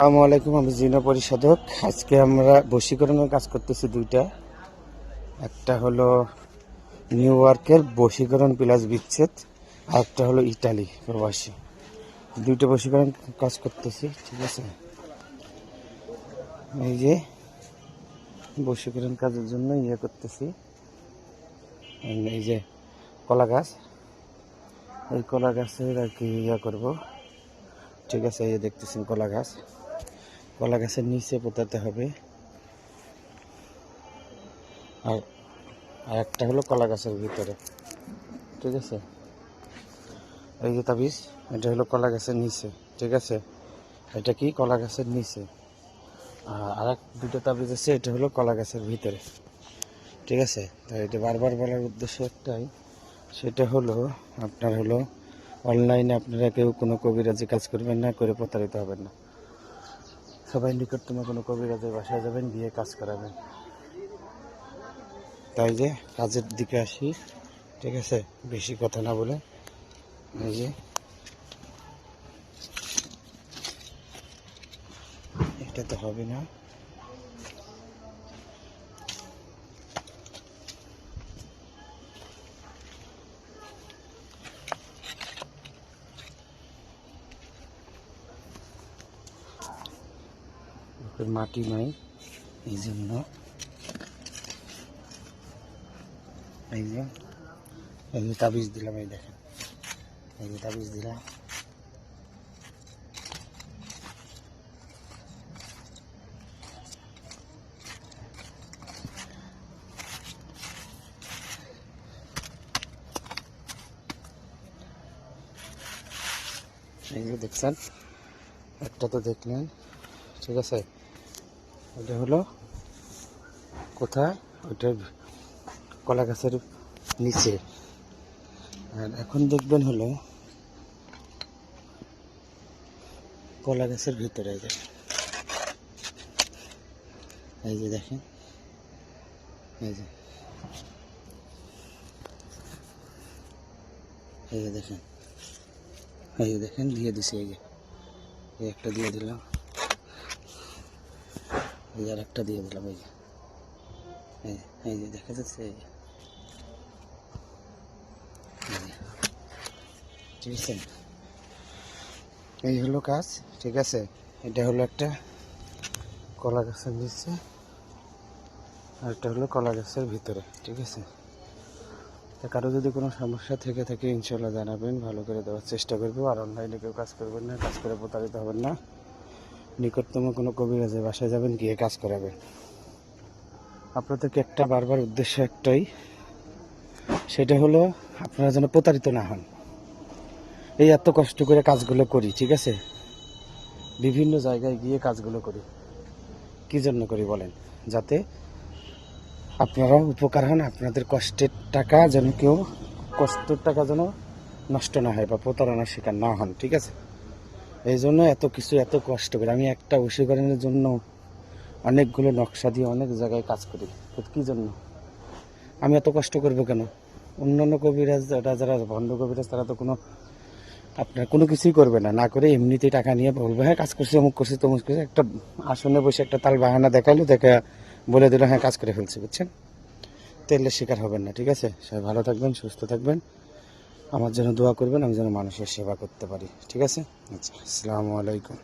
আসসালামু আলাইকুম, আমি জিনা পরিশোধক। আজকে আমরা বশীকরণের কাজ করতেছি দুইটা। একটা হলো নিউ ইয়র্কের বশীকরণ প্লাস বিচ্ছেদ, আর একটা হলো ইটালি প্রবাসী। দুইটা বশীকরণ কাজ করতেছি, ঠিক আছে। এই যে বশীকরণ কাজের জন্য করতেছি। এই যে কলা গাছ, এই কলা গাছের আর কি করব, ঠিক আছে। এই যে দেখতেছেন কলা গাছ, কলা গাছের নিচে পোতাতে হবে। আর একটা হলো কলা গাছের ভিতরে, ঠিক আছে। এই যে তাবিজ, এটা হলো কলা গাছের নিচে, ঠিক আছে। এটা কি কলা গাছের নিচে। আর এক দুটো তাবিজ আছে, এটা হলো কলা গাছের ভিতরে, ঠিক আছে। তাই এটা বারবার বলার উদ্দেশ্য একটাই, সেটা হলো আপনার হলো অনলাইনে আপনারা কেউ কোনো কবিরাজি কাজ করবেন না, করে প্রতারিত হবেন না। সবাই নিকটতম কোনো কবিরাজের বাসায় যাবেন, গিয়ে কাজ করাবেন। তাই যে কাজের দিকে আসি, ঠিক আছে, বেশি কথা না বলে। এই যে এটা তো হবে না, মাটি নাই, এই জন্য এই যে তাবিজ দিলাম। এই দেখেন, এই যে তাবিজ দিলাম। এই যে দেখছেন, একটা তো দেখলেন, ঠিক আছে। এটা হলো কোথায়, ওইটার কলা গাছের নিচে। আর এখন দেখবেন হলো কলা গাছের ভিতরে। এই যে দেখেন, এই যে এই যে দেখেন, এই যে দেখেন দিয়ে দিছি। এই যে একটা দিয়ে দিলাম, এই যে আর একটা দিয়ে দিলাম। এই যে এই যে দেখা যাচ্ছে, এই যে ঠিক আছে। এই হলো কাজ, ঠিক আছে। এটা হলো একটা কলা গাছের নিচে, আর একটা হলো কলা গাছের ভিতরে, ঠিক আছে। তা কারো যদি কোনো সমস্যা থেকে থাকে ইনশাল্লাহ জানাবেন, ভালো করে দেওয়ার চেষ্টা করবো। আর অনলাইনে কেউ কাজ করবেন না, কাজ করে প্রতারিত হবেন না। নিকটতম কোনো কবিরাজের বাসায় যাবেন, গিয়ে কাজ করাবেন। আপনাদেরকে একটা বারবার উদ্দেশ্য একটাই, সেটা হলো আপনারা যেন প্রতারিত না হন। এই এত কষ্ট করে কাজগুলো করি, ঠিক আছে, বিভিন্ন জায়গায় গিয়ে কাজগুলো করি, কি জন্য করি বলেন? যাতে আপনারাও উপকার হন, আপনাদের কষ্টের টাকা যেন কেউ কষ্টের টাকা যেন নষ্ট না হয় বা প্রতারণার শিকার না হন, ঠিক আছে। এই জন্য এত কিছু এত কষ্ট করে আমি একটা বশীকরণের জন্য অনেকগুলো নকশা দিয়ে অনেক জায়গায় কাজ করি। কি জন্য আমি এত কষ্ট করবো কেন? অন্যান্য কবিরাজ যারা ভণ্ড কবিরাজ, তারা তো কোনো আপনার কোনো কিছুই করবে না, না করে এমনিতেই টাকা নিয়ে বলবে হ্যাঁ কাজ করছি, অমুক করছি, তমুক করছি। একটা আসনে বসে একটা তাল বাহানা দেখাইলো, দেখা বলে দিল হ্যাঁ কাজ করে ফেলছি, বুঝছেন। তেলের শিকার হবেন না, ঠিক আছে। সবাই ভালো থাকবেন, সুস্থ থাকবেন, আমার জন্য দোয়া করবেন, আমি যেন মানুষের সেবা করতে পারি, ঠিক আছে। আচ্ছা, আসসালামু আলাইকুম।